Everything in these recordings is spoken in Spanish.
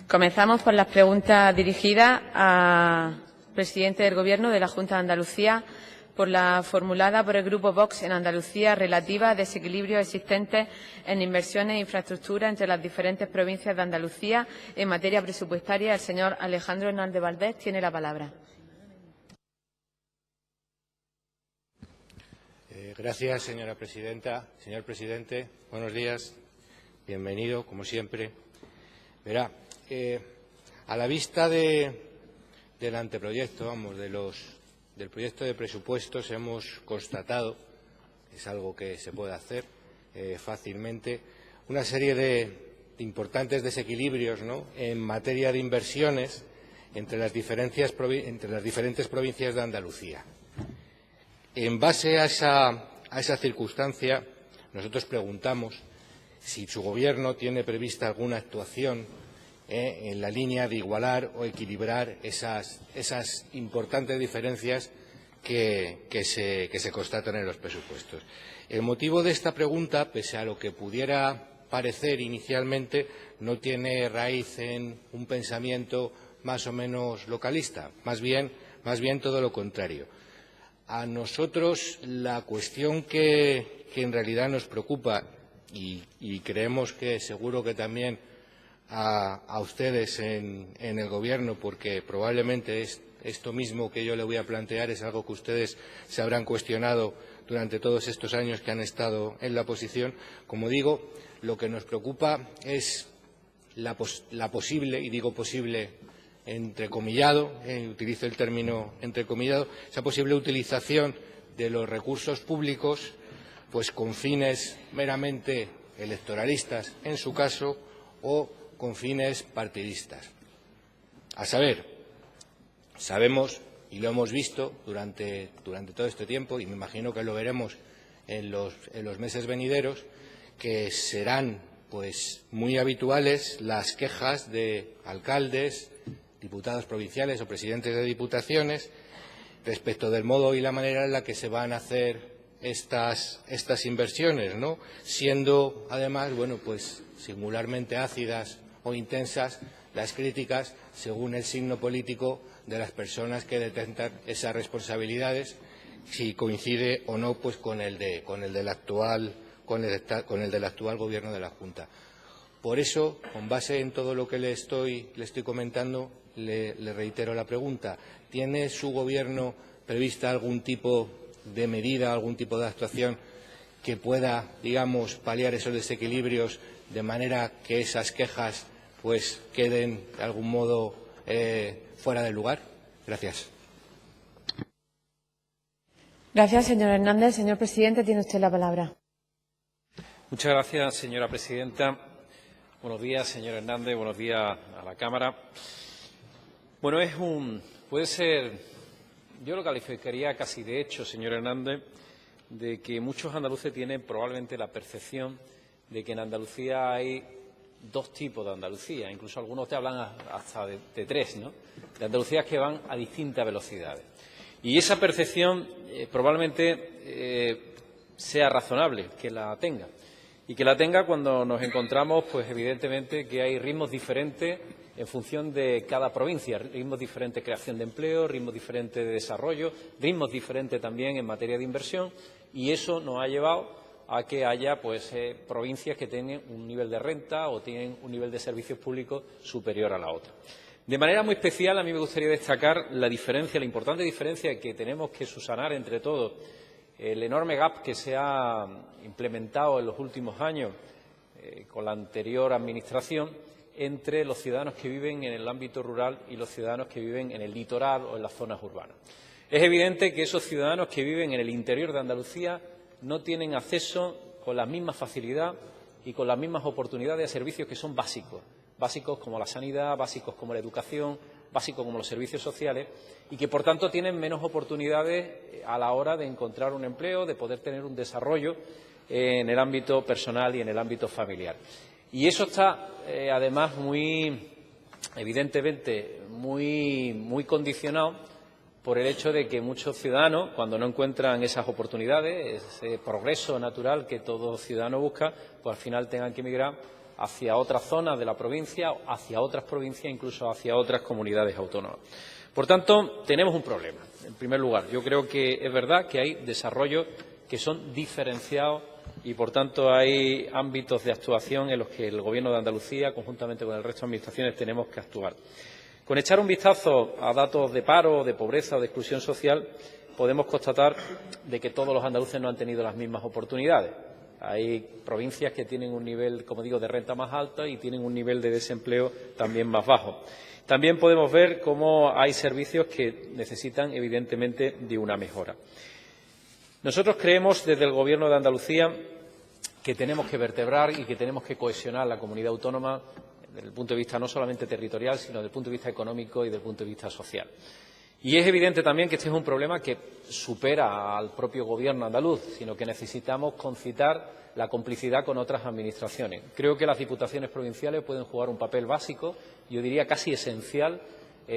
Comenzamos por las preguntas dirigidas al presidente del Gobierno de la Junta de Andalucía, por la formulada por el Grupo Vox en Andalucía relativa a desequilibrios existentes en inversiones e infraestructuras entre las diferentes provincias de Andalucía en materia presupuestaria. El señor Alejandro Hernández Valdés tiene la palabra. Gracias, señora presidenta. Señor presidente, buenos días. Bienvenido, como siempre. Verá, a la vista del anteproyecto, del proyecto de presupuestos, hemos constatado, es algo que se puede hacer fácilmente, una serie de importantes desequilibrios, ¿no?, en materia de inversiones entre las diferentes provincias de Andalucía. En base a esa circunstancia, nosotros preguntamos si su Gobierno tiene prevista alguna actuación en la línea de igualar o equilibrar esas importantes diferencias que se constatan en los presupuestos. El motivo de esta pregunta, pese a lo que pudiera parecer inicialmente, no tiene raíz en un pensamiento más o menos localista, más bien todo lo contrario. A nosotros la cuestión que en realidad nos preocupa, y creemos que seguro que también a ustedes en el Gobierno, porque probablemente esto mismo que yo le voy a plantear es algo que ustedes se habrán cuestionado durante todos estos años que han estado en la oposición. Como digo, lo que nos preocupa es la posible, y digo posible entrecomillado, utilizo el término entrecomillado, esa posible utilización de los recursos públicos pues con fines meramente electoralistas, en su caso, o con fines partidistas. A saber, sabemos, y lo hemos visto durante todo este tiempo, y me imagino que lo veremos en los meses venideros, que serán pues muy habituales las quejas de alcaldes, diputados provinciales o presidentes de diputaciones respecto del modo y la manera en la que se van a hacer estas inversiones, ¿no?, siendo además, bueno, pues singularmente ácidas o intensas las críticas según el signo político de las personas que detentan esas responsabilidades, si coincide o no pues con el del actual Gobierno de la Junta. Por eso, con base en todo lo que le estoy comentando, le reitero la pregunta. ¿Tiene su Gobierno prevista algún tipo de medida, algún tipo de actuación que pueda, digamos, paliar esos desequilibrios de manera que esas quejas pues queden de algún modo fuera de lugar? Gracias. Gracias, señor Hernández. Señor presidente, tiene usted la palabra. Muchas gracias, señora presidenta. Buenos días, señor Hernández. Buenos días a la Cámara. Bueno, puede ser, yo lo calificaría casi de hecho, señor Hernández, de que muchos andaluces tienen probablemente la percepción de que en Andalucía hay dos tipos de Andalucía. Incluso algunos te hablan hasta de tres, ¿no?, de Andalucías que van a distintas velocidades. Y esa percepción probablemente sea razonable que la tenga. Y que la tenga cuando nos encontramos, pues evidentemente, que hay ritmos diferentes en función de cada provincia, ritmos diferentes de creación de empleo, ritmos diferentes de desarrollo, ritmos diferentes también en materia de inversión, y eso nos ha llevado a que haya pues provincias que tienen un nivel de renta o tienen un nivel de servicios públicos superior a la otra. De manera muy especial, a mí me gustaría destacar la importante diferencia que tenemos que subsanar entre todos, el enorme gap que se ha implementado en los últimos años con la anterior Administración entre los ciudadanos que viven en el ámbito rural y los ciudadanos que viven en el litoral o en las zonas urbanas. Es evidente que esos ciudadanos que viven en el interior de Andalucía no tienen acceso con la misma facilidad y con las mismas oportunidades a servicios que son básicos como la sanidad, básicos como la educación, básicos como los servicios sociales, y que, por tanto, tienen menos oportunidades a la hora de encontrar un empleo, de poder tener un desarrollo en el ámbito personal y en el ámbito familiar. Y eso está, además, evidentemente, muy condicionado por el hecho de que muchos ciudadanos, cuando no encuentran esas oportunidades, ese progreso natural que todo ciudadano busca, pues al final tengan que emigrar hacia otras zonas de la provincia, hacia otras provincias, incluso hacia otras comunidades autónomas. Por tanto, tenemos un problema. En primer lugar, yo creo que es verdad que hay desarrollos que son diferenciados y, por tanto, hay ámbitos de actuación en los que el Gobierno de Andalucía, conjuntamente con el resto de administraciones, tenemos que actuar. Con echar un vistazo a datos de paro, de pobreza o de exclusión social, podemos constatar de que todos los andaluces no han tenido las mismas oportunidades. Hay provincias que tienen un nivel, como digo, de renta más alto y tienen un nivel de desempleo también más bajo. También podemos ver cómo hay servicios que necesitan, evidentemente, de una mejora. Nosotros creemos, desde el Gobierno de Andalucía, que tenemos que vertebrar y que tenemos que cohesionar la comunidad autónoma desde el punto de vista no solamente territorial, sino desde el punto de vista económico y desde el punto de vista social. Y es evidente también que este es un problema que supera al propio Gobierno andaluz, sino que necesitamos concitar la complicidad con otras administraciones. Creo que las diputaciones provinciales pueden jugar un papel básico, yo diría casi esencial,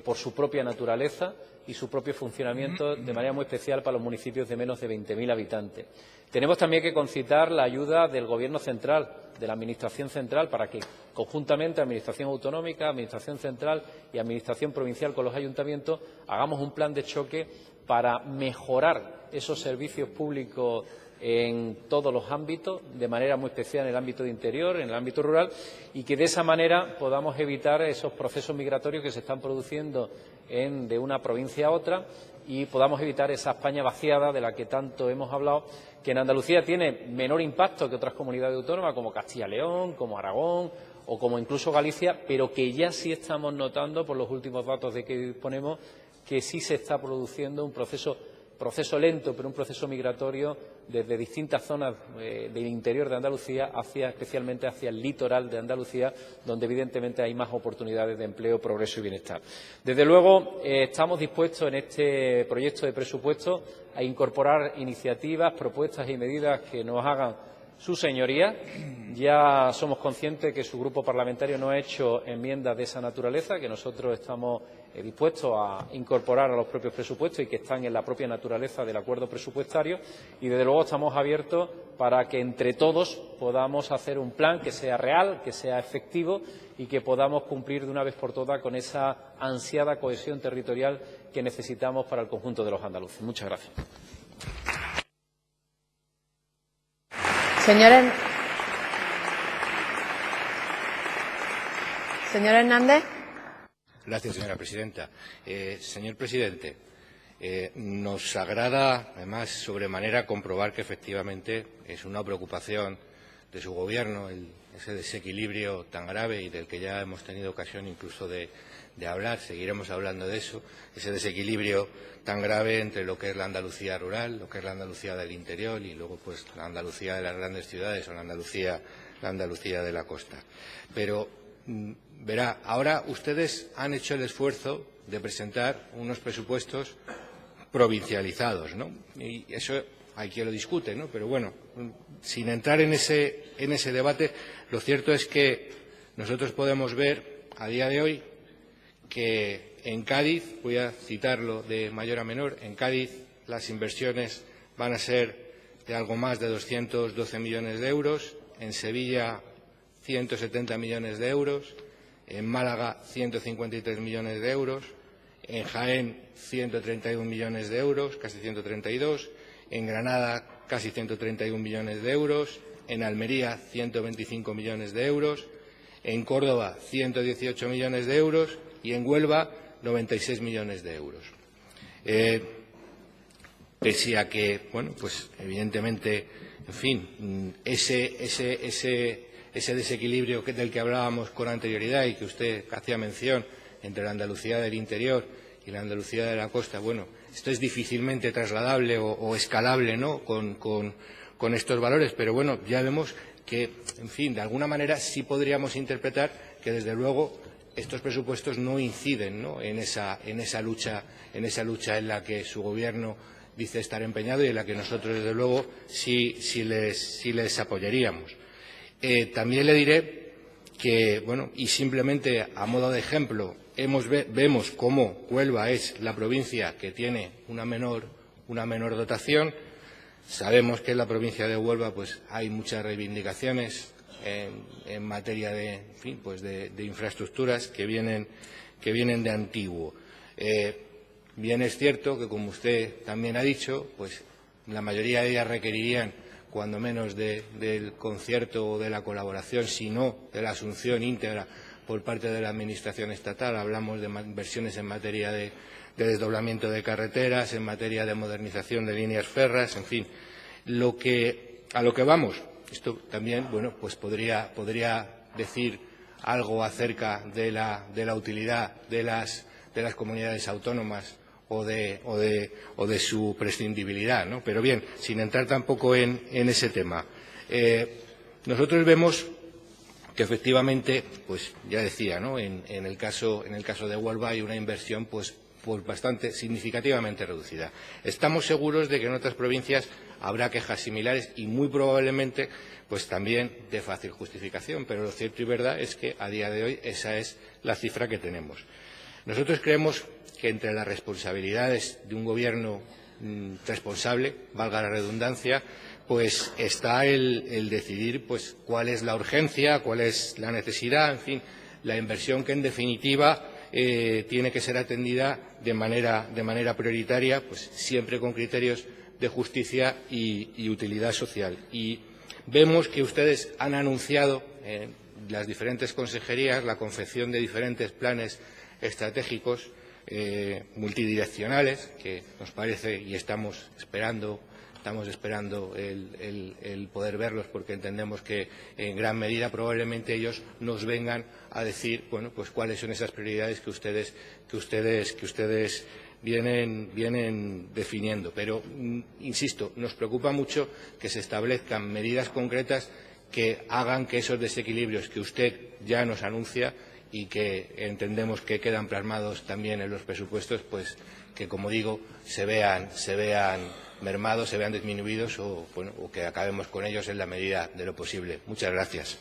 por su propia naturaleza y su propio funcionamiento, de manera muy especial para los municipios de menos de 20.000 habitantes. Tenemos también que concitar la ayuda del Gobierno central, de la Administración central, para que conjuntamente Administración autonómica, Administración central y Administración provincial con los ayuntamientos hagamos un plan de choque para mejorar esos servicios públicos en todos los ámbitos, de manera muy especial en el ámbito de interior, en el ámbito rural, y que de esa manera podamos evitar esos procesos migratorios que se están produciendo de una provincia a otra y podamos evitar esa España vaciada de la que tanto hemos hablado, que en Andalucía tiene menor impacto que otras comunidades autónomas como Castilla y León, como Aragón o como incluso Galicia, pero que ya sí estamos notando, por los últimos datos de que disponemos, que sí se está produciendo un proceso lento, pero un proceso migratorio desde distintas zonas del interior de Andalucía, especialmente hacia el litoral de Andalucía, donde evidentemente hay más oportunidades de empleo, progreso y bienestar. Desde luego, estamos dispuestos en este proyecto de presupuesto a incorporar iniciativas, propuestas y medidas que nos hagan su señoría. Ya somos conscientes que su grupo parlamentario no ha hecho enmiendas de esa naturaleza, que nosotros estamos dispuestos a incorporar a los propios presupuestos y que están en la propia naturaleza del acuerdo presupuestario, y desde luego estamos abiertos para que entre todos podamos hacer un plan que sea real, que sea efectivo y que podamos cumplir de una vez por todas con esa ansiada cohesión territorial que necesitamos para el conjunto de los andaluces. Muchas gracias. Señor Hernández. Gracias, señora presidenta. Señor presidente, nos agrada, además, sobremanera comprobar que efectivamente es una preocupación de su Gobierno ese desequilibrio tan grave y del que ya hemos tenido ocasión incluso de hablar, seguiremos hablando de eso, ese desequilibrio tan grave entre lo que es la Andalucía rural, lo que es la Andalucía del interior y luego pues la Andalucía de las grandes ciudades o la Andalucía de la costa. Pero verá, ahora ustedes han hecho el esfuerzo de presentar unos presupuestos provincializados, ¿no? Y eso hay quien lo discute, ¿no? Pero bueno, sin entrar en ese debate, lo cierto es que nosotros podemos ver a día de hoy que en Cádiz, voy a citarlo de mayor a menor, en Cádiz las inversiones van a ser de algo más de 212 millones de euros, en Sevilla 170 millones de euros, en Málaga 153 millones de euros, en Jaén 131 millones de euros, casi 132, en Granada casi 131 millones de euros, en Almería 125 millones de euros, en Córdoba 118 millones de euros y en Huelva 96 millones de euros. Pese a que, bueno, pues evidentemente, en fin, ese desequilibrio del que hablábamos con anterioridad y que usted hacía mención entre la Andalucía del interior y la Andalucía de la costa, bueno, esto es difícilmente trasladable o escalable, ¿no?, con estos valores, pero bueno, ya vemos que, en fin, de alguna manera sí podríamos interpretar que, desde luego, estos presupuestos no inciden, ¿no?, en esa lucha en la que su Gobierno dice estar empeñado y en la que nosotros, desde luego, sí les apoyaríamos. También le diré que, bueno, y simplemente a modo de ejemplo, vemos cómo Huelva es la provincia que tiene una menor dotación. Sabemos que en la provincia de Huelva pues hay muchas reivindicaciones en materia de, en fin, pues de infraestructuras que vienen de antiguo. Bien es cierto que, como usted también ha dicho, pues la mayoría de ellas requerirían cuando menos del concierto o de la colaboración, sino de la asunción íntegra por parte de la Administración estatal. Hablamos de inversiones en materia de desdoblamiento de carreteras, en materia de modernización de líneas férreas, en fin. A lo que vamos, esto también, bueno, pues podría decir algo acerca de la utilidad de las comunidades autónomas o de su prescindibilidad, ¿no? Pero bien, sin entrar tampoco en ese tema. Nosotros vemos que efectivamente, pues ya decía, ¿no? En el caso de Huelva hay una inversión pues bastante significativamente reducida. Estamos seguros de que en otras provincias habrá quejas similares y muy probablemente pues también de fácil justificación, pero lo cierto y verdad es que a día de hoy esa es la cifra que tenemos. Nosotros creemos que entre las responsabilidades de un gobierno responsable, valga la redundancia, pues está el decidir pues cuál es la urgencia, cuál es la necesidad, en fin, la inversión que en definitiva tiene que ser atendida de manera prioritaria, pues siempre con criterios de justicia y utilidad social. Y vemos que ustedes han anunciado en las diferentes consejerías la confección de diferentes planes estratégicos multidireccionales, que nos parece y estamos esperando el poder verlos, porque entendemos que en gran medida probablemente ellos nos vengan a decir, bueno, pues cuáles son esas prioridades que ustedes vienen definiendo. Pero, insisto, nos preocupa mucho que se establezcan medidas concretas que hagan que esos desequilibrios que usted ya nos anuncia y que entendemos que quedan plasmados también en los presupuestos, pues que, como digo, se vean mermados, se vean disminuidos o que acabemos con ellos en la medida de lo posible. Muchas gracias.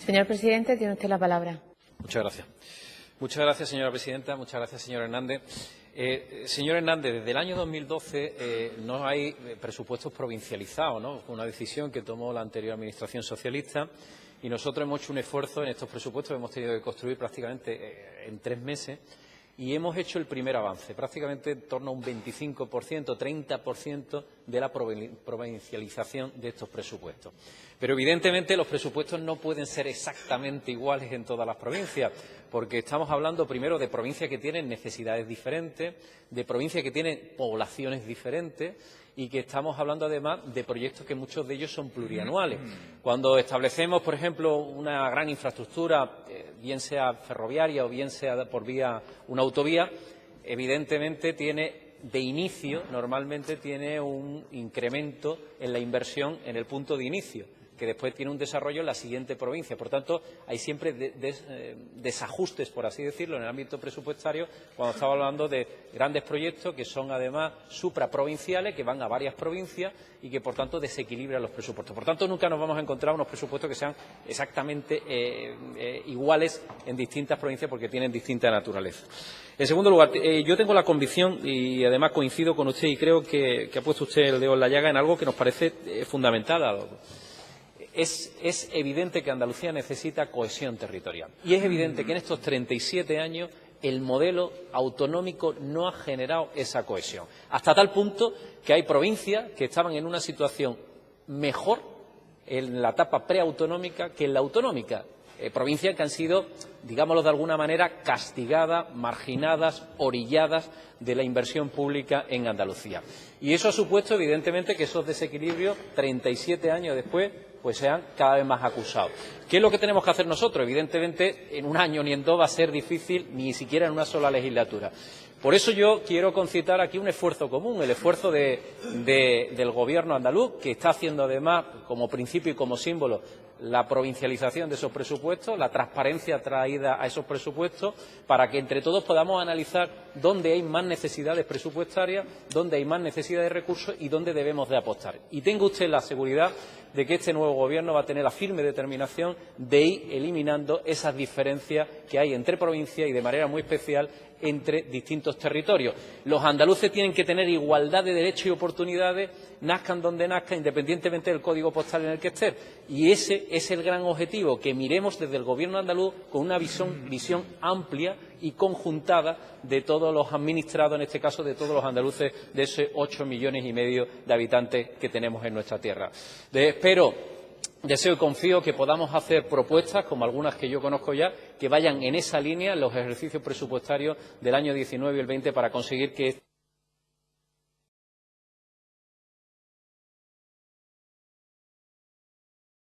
Señor presidente, tiene usted la palabra. Muchas gracias. Muchas gracias, señora presidenta. Muchas gracias, señor Hernández. Señor Hernández, desde el año 2012 no hay presupuestos provincializados, ¿no? Fue una decisión que tomó la anterior Administración socialista y nosotros hemos hecho un esfuerzo en estos presupuestos, hemos tenido que construir prácticamente en 3 meses y hemos hecho el primer avance, prácticamente en torno a un 25%, 30% de la provincialización de estos presupuestos. Pero, evidentemente, los presupuestos no pueden ser exactamente iguales en todas las provincias, porque estamos hablando primero de provincias que tienen necesidades diferentes, de provincias que tienen poblaciones diferentes y que estamos hablando, además, de proyectos que muchos de ellos son plurianuales. Cuando establecemos, por ejemplo, una gran infraestructura, bien sea ferroviaria o bien sea por vía una autovía, evidentemente normalmente tiene un incremento en la inversión en el punto de inicio, que después tiene un desarrollo en la siguiente provincia. Por tanto, hay siempre desajustes, por así decirlo, en el ámbito presupuestario cuando estamos hablando de grandes proyectos que son, además, supraprovinciales, que van a varias provincias y que, por tanto, desequilibran los presupuestos. Por tanto, nunca nos vamos a encontrar unos presupuestos que sean exactamente iguales en distintas provincias porque tienen distinta naturaleza. En segundo lugar, yo tengo la convicción, y además coincido con usted, y creo que ha puesto usted el dedo en la llaga en algo que nos parece fundamental. Es evidente que Andalucía necesita cohesión territorial y es evidente que en estos 37 años el modelo autonómico no ha generado esa cohesión, hasta tal punto que hay provincias que estaban en una situación mejor en la etapa preautonómica que en la autonómica, provincias que han sido, digámoslo de alguna manera, castigadas, marginadas, orilladas de la inversión pública en Andalucía. Y eso ha supuesto, evidentemente, que esos desequilibrios, 37 años después, pues sean cada vez más acusados. ¿Qué es lo que tenemos que hacer nosotros? Evidentemente, en un año ni en 2 va a ser difícil, ni siquiera en una sola legislatura. Por eso yo quiero concitar aquí un esfuerzo común, el esfuerzo del Gobierno andaluz, que está haciendo, además, como principio y como símbolo, la provincialización de esos presupuestos, la transparencia traída a esos presupuestos, para que entre todos podamos analizar dónde hay más necesidades presupuestarias, dónde hay más necesidad de recursos y dónde debemos de apostar. Y tenga usted la seguridad de que este nuevo Gobierno va a tener la firme determinación de ir eliminando esas diferencias que hay entre provincias y, de manera muy especial, entre distintos territorios. Los andaluces tienen que tener igualdad de derechos y oportunidades, nazcan donde nazcan, independientemente del código postal en el que estén. Y ese es el gran objetivo, que miremos desde el Gobierno andaluz con una visión amplia y conjuntada de todos los administrados, en este caso de todos los andaluces, de esos 8,5 millones de habitantes que tenemos en nuestra tierra. Deseo y confío que podamos hacer propuestas, como algunas que yo conozco ya, que vayan en esa línea en los ejercicios presupuestarios del año 19 y el 20 para conseguir que